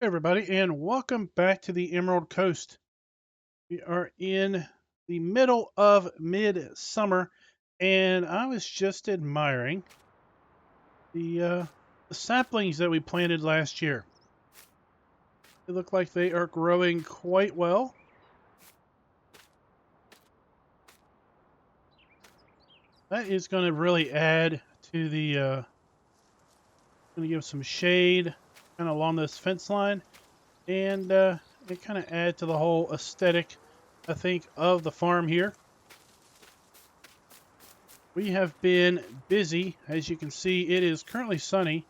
Hey everybody, and welcome back to the Emerald Coast. We are in the middle of midsummer, and I was just admiring the saplings that we planted last year. They look like they are growing quite well. That is going to really add to going to give some shade kind of along this fence line, and it kind of add to the whole aesthetic, I think, of the farm here. We have been busy. As you can see, it is currently sunny.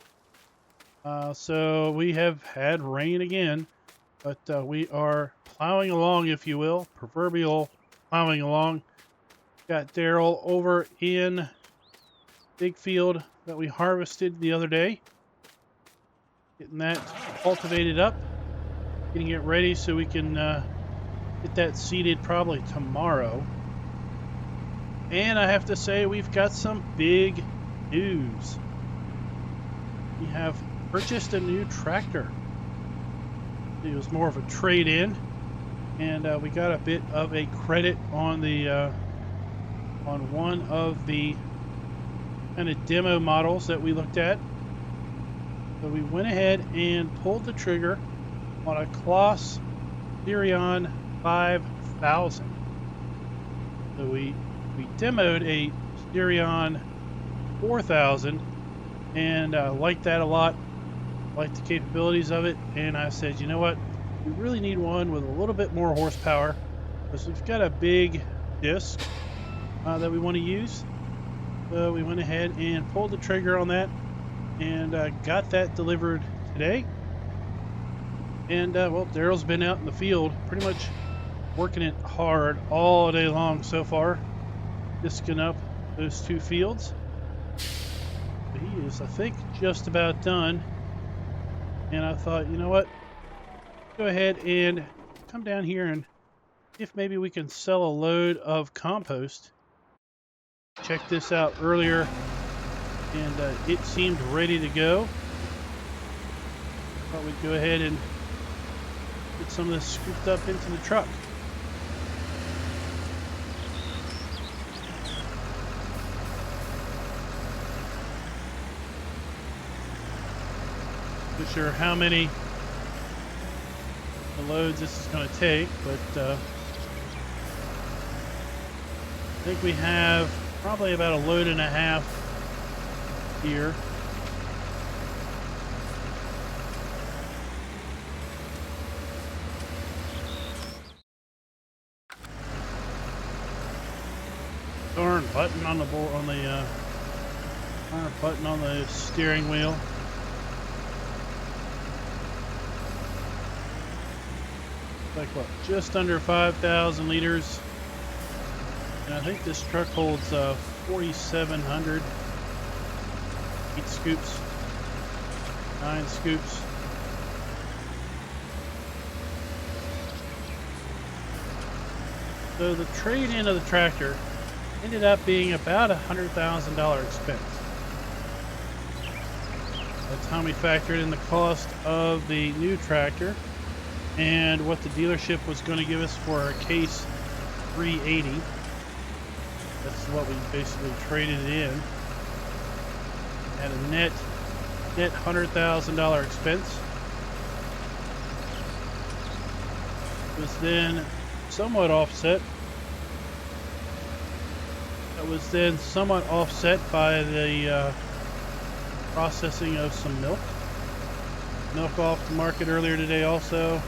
So we have had rain again, but we are plowing along, if you will, proverbial plowing along. Got Daryl over in big field that we harvested the other day. Getting that cultivated up, getting it ready so we can get that seeded probably tomorrow. And I have to say, we've got some big news. We have purchased a new tractor. It was more of a trade-in, and we got a bit of a credit on the on one of the kind of demo models that we looked at. So we went ahead and pulled the trigger on a Claas 5000. So we demoed a Styrion 4000 and liked that a lot, liked the capabilities of it, and I said, you know what, we really need one with a little bit more horsepower because we've got a big disc that we want to use. So we went ahead and pulled the trigger on that and got that delivered today. And well, Daryl's been out in the field pretty much working it hard all day long so far, disking up those two fields. He is, I think, just about done. And I thought, you know what? Go ahead and come down here and see if maybe we can sell a load of compost. Checked this out earlier, and it seemed ready to go. Thought we'd go ahead and get some of this scooped up into the truck. Not sure how many loads this is going to take, but I think we have probably about a load and a half here. Darn button on the board, on the button on the steering wheel. Like what, just under 5,000 liters, and I think this truck holds 4,700. 8 scoops, 9 scoops. So the trade-in of the tractor ended up being about $100,000 expense. By the time we factored in the cost of the new tractor and what the dealership was going to give us for our case 380. That's what we basically traded it in. At a net $100,000 expense. It was then somewhat offset. That was then somewhat offset by the processing of some milk. Milk off the market earlier today also.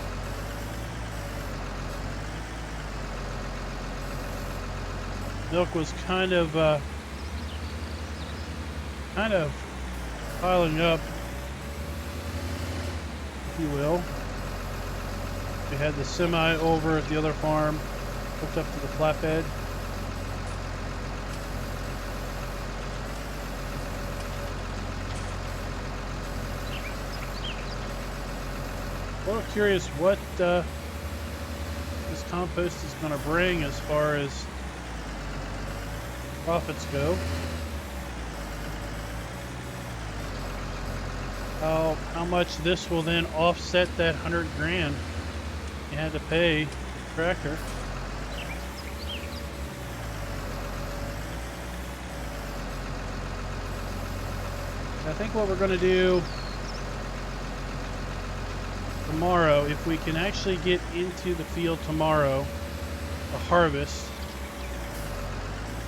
Milk was kind of piling up, if you will. We had the semi over at the other farm, hooked up to the flatbed. A little curious what this compost is going to bring as far as profits go. how much this will then offset that 100 grand you had to pay the tractor. I think what we're going to do tomorrow, if we can actually get into the field tomorrow to harvest,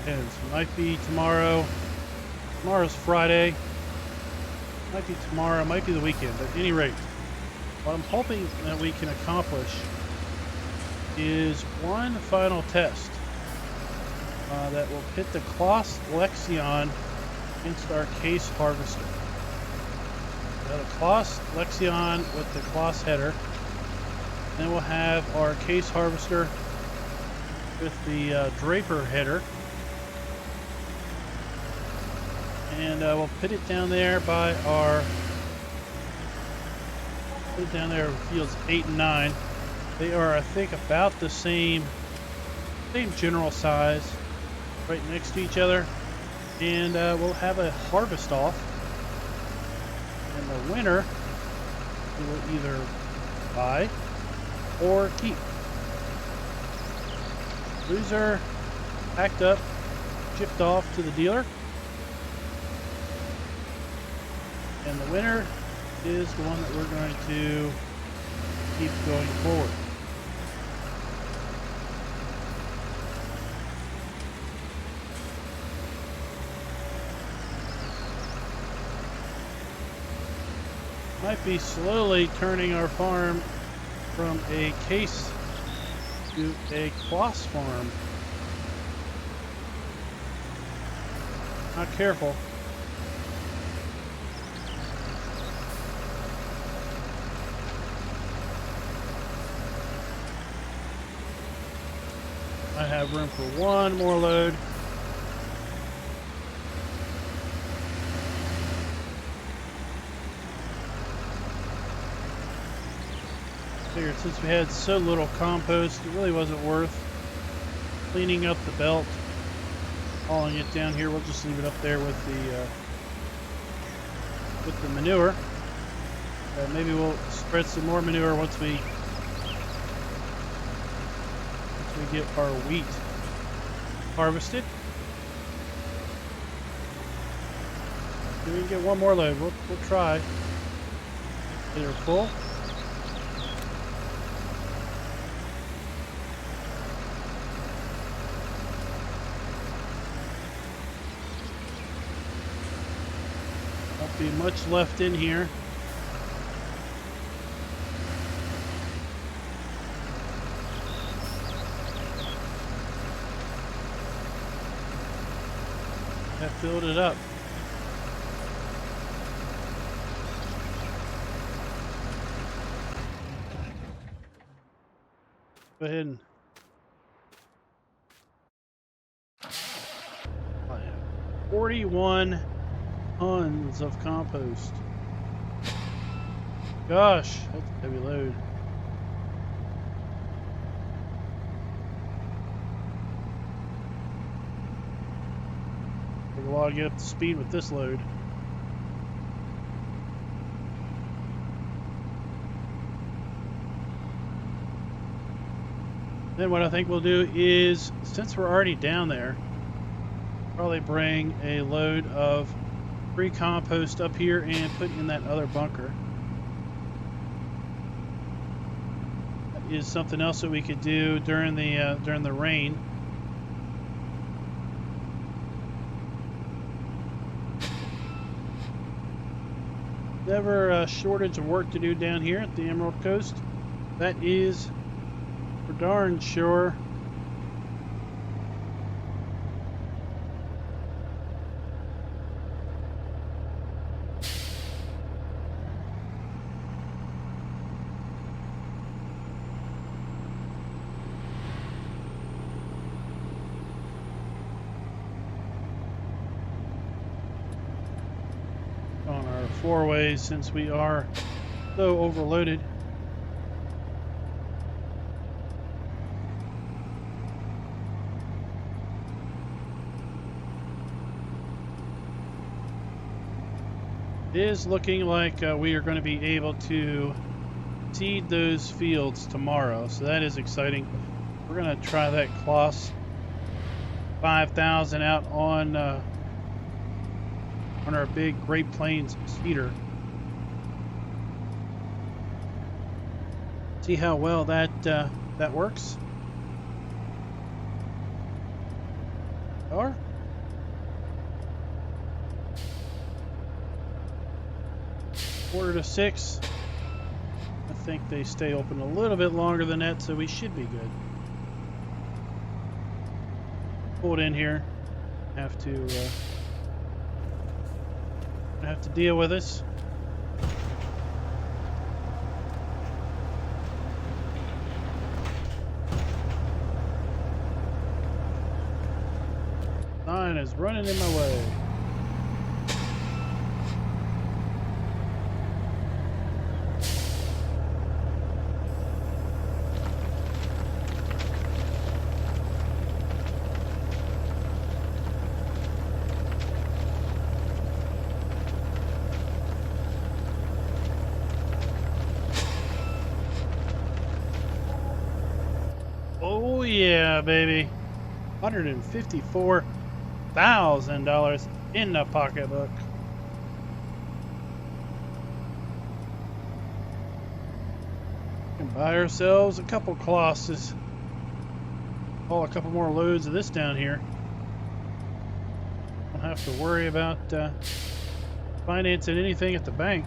and it might be tomorrow. Tomorrow's Friday. Might be tomorrow, might be the weekend, but at any rate, what I'm hoping that we can accomplish is one final test that will pit the Claas Lexion against our case harvester. Now the Claas Lexion with the Claas header, then we'll have our case harvester with the Draper header, and we'll put it down there by our fields 8 and 9. They are, I think, about the same general size, right next to each other, and we'll have a harvest off, and the winner we will either buy or keep. Loser packed up, shipped off to the dealer. And the winner is the one that we're going to keep going forward. Might be slowly turning our farm from a case to a Claas farm. Not careful. I have room for one more load. Figured since we had so little compost, it really wasn't worth cleaning up the belt, hauling it down here. We'll just leave it up there with the manure. Maybe we'll spread some more manure once we get our wheat harvested. We can get one more load. We'll try. They're full. Won't be much left in here. That filled it up. Go ahead and 41 tons of compost. Gosh, that's a heavy load. Take a while to get up to speed with this load. Then what I think we'll do is, since we're already down there, probably bring a load of free compost up here and put in that other bunker. That is something else that we could do during the rain. Never a shortage of work to do down here at the Emerald Coast. That is for darn sure. On our four-ways, since we are so overloaded. It is looking like we are going to be able to seed those fields tomorrow, so that is exciting. We're going to try that Claas 5000 out on our big Great Plains seeder. See how well that works. Or 5:45. I think they stay open a little bit longer than that, so we should be good. Pull it in here. Have to deal with this. Sign is running in my way. Oh yeah, baby. $154,000 in the pocketbook. We can buy ourselves a couple Claases. Haul a couple more loads of this down here. Don't have to worry about financing anything at the bank.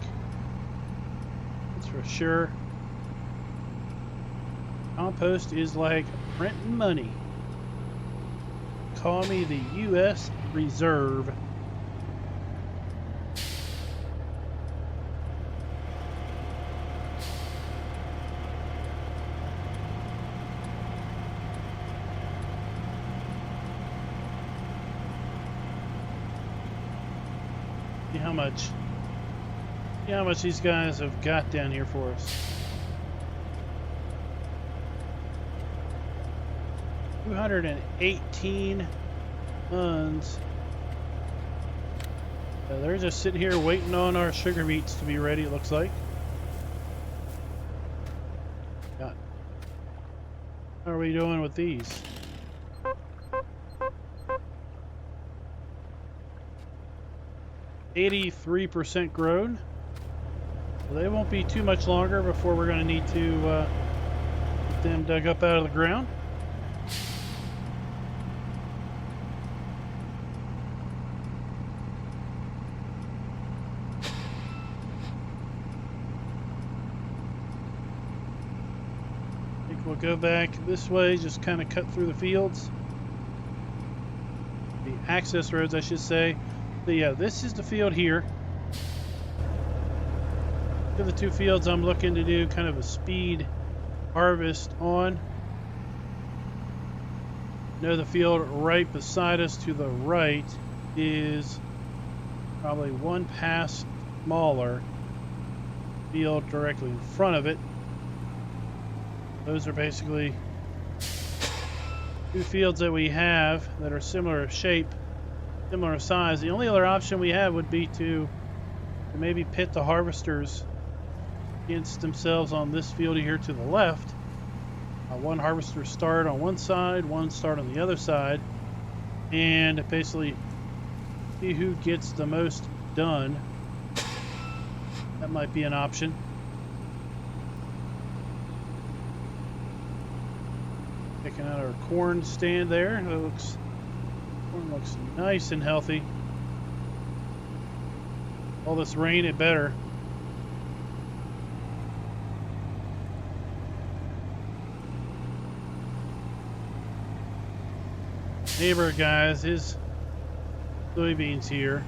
That's for sure. Compost is like printing money. Call me the U.S. Reserve. See how much these guys have got down here for us. 218 tons. They're just sitting here waiting on our sugar beets to be ready, it looks like. God. How are we doing with these? %83 grown. So they won't be too much longer before we're going to need to get them dug up out of the ground. We'll go back this way, just kind of cut through the fields. The access roads, I should say. So yeah, this is the field here. These are the two fields I'm looking to do kind of a speed harvest on. I know the field right beside us to the right is probably one pass smaller. Field directly in front of it. Those are basically two fields that we have that are similar shape, similar size. The only other option we have would be to maybe pit the harvesters against themselves on this field here to the left. One harvester start on one side, one start on the other side, and basically see who gets the most done. That might be an option. Picking out our corn stand there. Corn looks nice and healthy. All this rain, it better. Neighbor guys, his soybeans here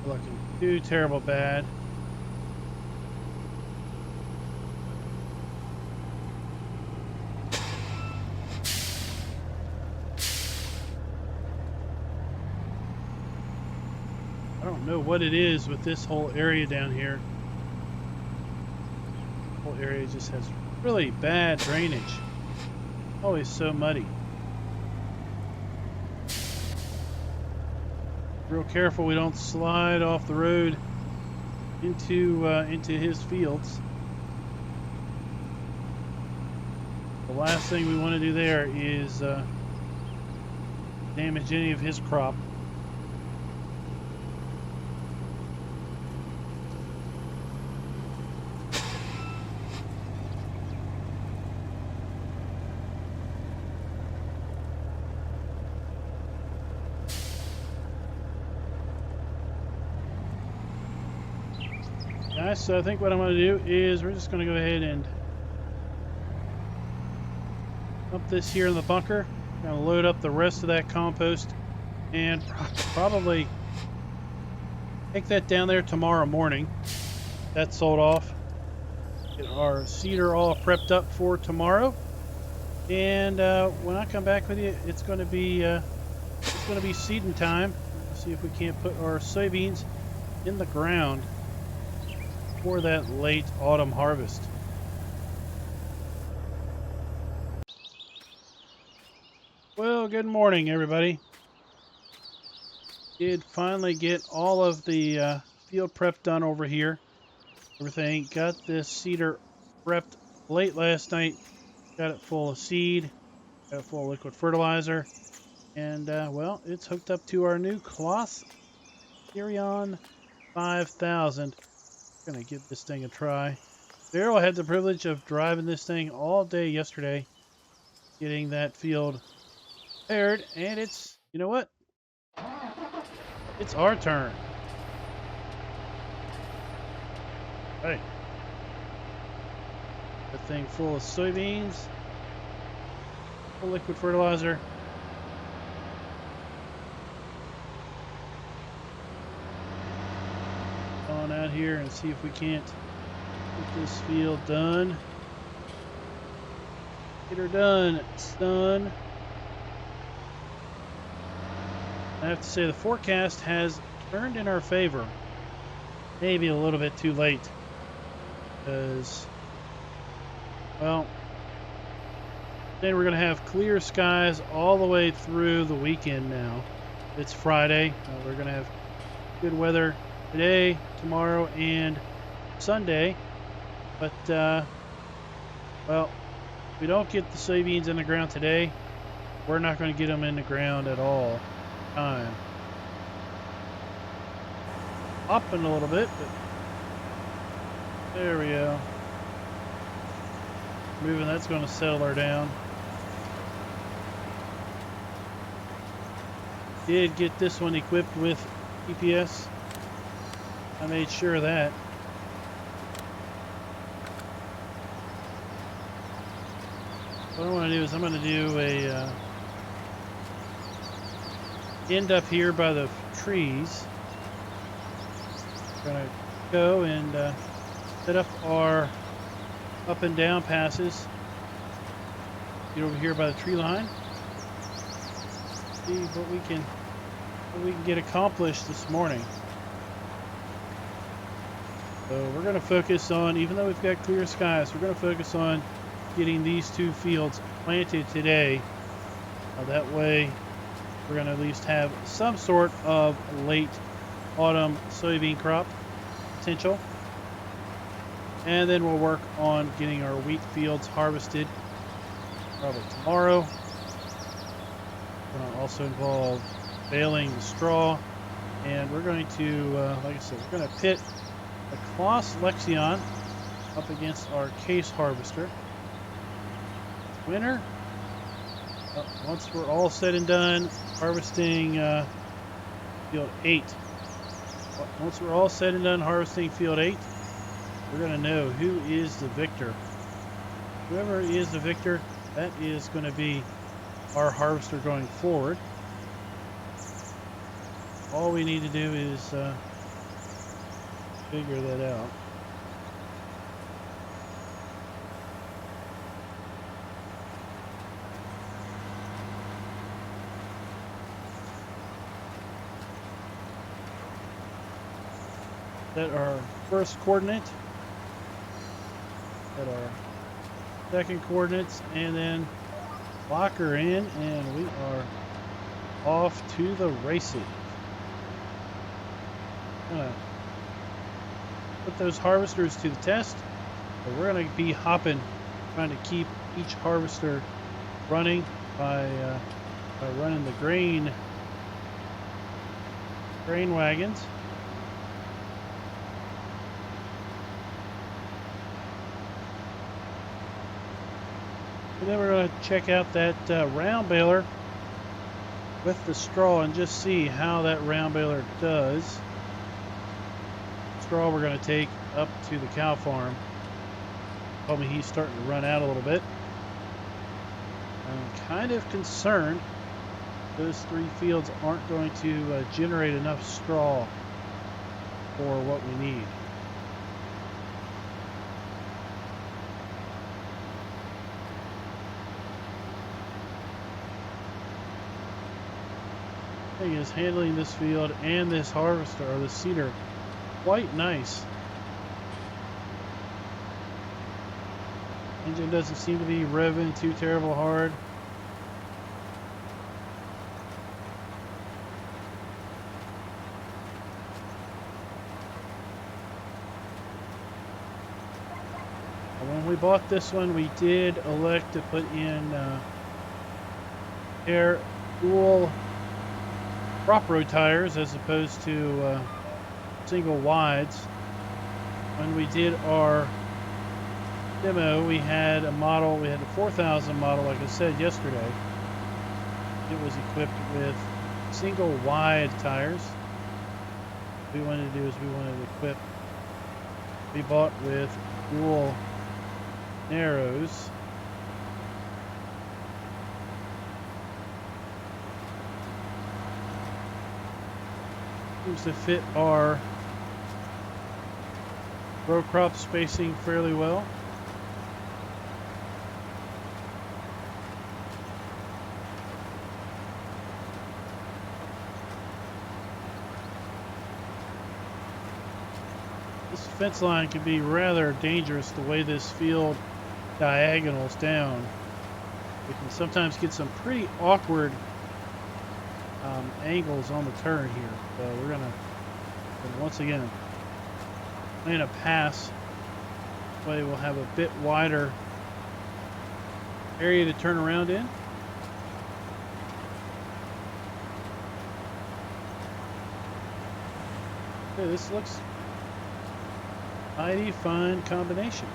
are looking too terrible bad. I don't know what it is with this whole area down here. The whole area just has really bad drainage. Always so muddy. real careful we don't slide off the road into his fields. The last thing we want to do there is damage any of his crop. Guys, so I think what I'm going to do is we're just going to go ahead and dump this here in the bunker. Going to load up the rest of that compost and probably take that down there tomorrow morning. That's sold off. Get our seeder all prepped up for tomorrow. And when I come back with you, it's going to be seeding time. Let's see if we can't put our soybeans in the ground for that late autumn harvest. Well, good morning, everybody. Did finally get all of the field prep done over here. Everything. Got this seeder prepped late last night. Got it full of seed. Got it full of liquid fertilizer. And, well, it's hooked up to our new Claas 5000. Gonna give this thing a try. Daryl had the privilege of driving this thing all day yesterday, getting that field prepared, and it's, you know what? It's our turn. Hey. That thing full of soybeans, full liquid fertilizer. On out here and see if we can't get this field done. Get her done, son. I have to say the forecast has turned in our favor. Maybe a little bit too late. Because, well, then we're going to have clear skies all the way through the weekend now. It's Friday. We're going to have good weather today, tomorrow, and Sunday. But, well, if we don't get the soybeans in the ground today, we're not going to get them in the ground at all. Time. Hopping a little bit, but there we go. Moving, that's going to settle her down. Did get this one equipped with GPS. I made sure of that. What I want to do is I'm going to do a end up here by the trees. We're going to go and set up our up and down passes. Get over here by the tree line. See what we can get accomplished this morning. So we're going to focus on, even though we've got clear skies, we're going to focus on getting these two fields planted today. That way we're going to at least have some sort of late autumn soybean crop potential. And then we'll work on getting our wheat fields harvested probably tomorrow. It's going to also involve baling the straw. And we're going to, like I said, we're going to pit the Claas Lexion up against our case harvester. Winner. Once we're all said and done harvesting field 8. Once we're all said and done harvesting field 8, we're going to know who is the victor. Whoever is the victor, that is going to be our harvester going forward. All we need to do is figure that out. Set our first coordinate, set our second coordinates, and then lock her in, and we are off to the races. gonna put those harvesters to the test. So we're gonna be hopping, trying to keep each harvester running by running the grain wagons. And then we're going to check out that round baler with the straw and just see how that round baler does. Straw we're going to take up to the cow farm. Told me he's starting to run out a little bit. I'm kind of concerned those 3 fields aren't going to generate enough straw for what we need. Thing is handling this field and this harvester or the seeder quite nice. Engine doesn't seem to be revving too terrible hard. When we bought this one, we did elect to put in air dual prop row tires as opposed to single wides. When we did our demo, we had a model, we had a 4000 model, like I said yesterday. It was equipped with single wide tires. What we wanted to do is we wanted to equip, we bought with dual narrows. Seems to fit our row crop spacing fairly well. This fence line can be rather dangerous the way this field diagonals down. We can sometimes get some pretty awkward angles on the turn here. So we're gonna once again plan a pass. This way we'll have a bit wider area to turn around in. Okay, this looks mighty fine combination.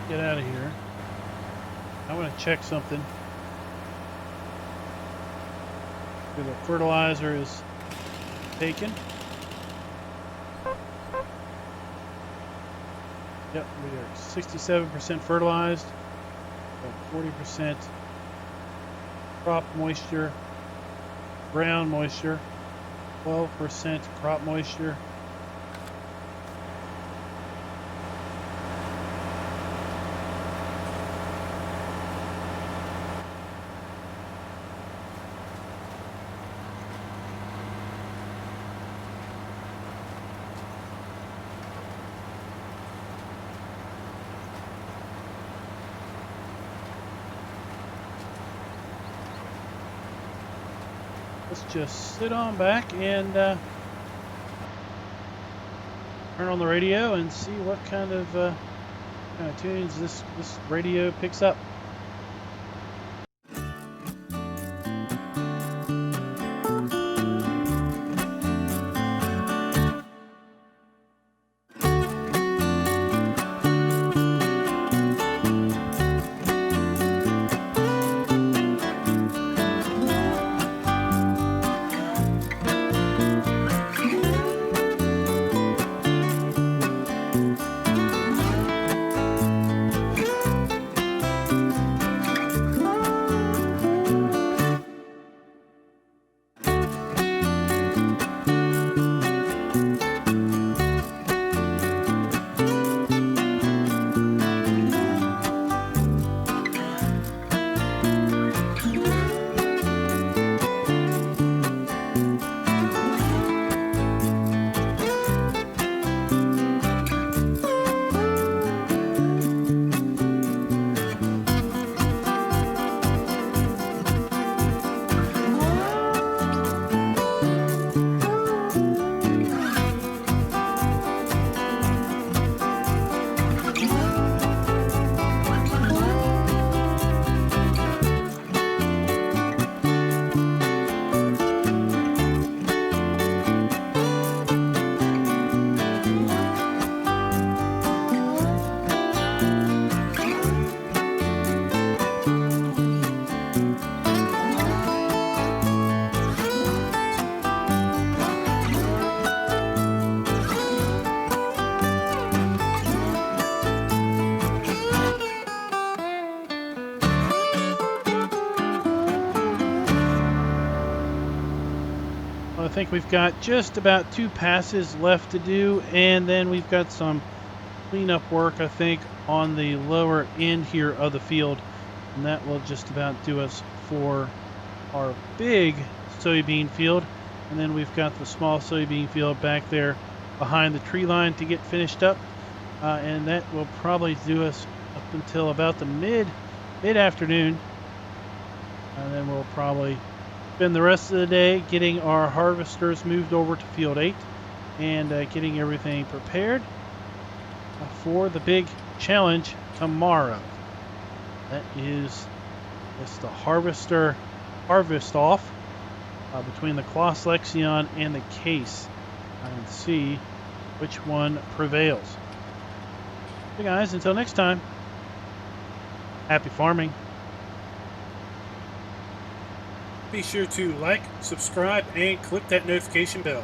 Get out of here. I want to check something. The fertilizer is taken. Yep, we are 67% fertilized, 40% crop moisture, ground moisture, 12% crop moisture. Let's just sit on back and turn on the radio and see what kind of tunes this radio picks up. I think we've got just about 2 passes left to do, and then we've got some cleanup work, I think, on the lower end here of the field, and that will just about do us for our big soybean field. And then we've got the small soybean field back there behind the tree line to get finished up, and that will probably do us up until about the mid-afternoon, and then we'll probably spend the rest of the day getting our harvesters moved over to field 8 and getting everything prepared for the big challenge tomorrow. That is just the harvester harvest off between the Claas Lexion and the case, and see which one prevails. So guys, until next time, happy farming. Be sure to like, subscribe, and click that notification bell.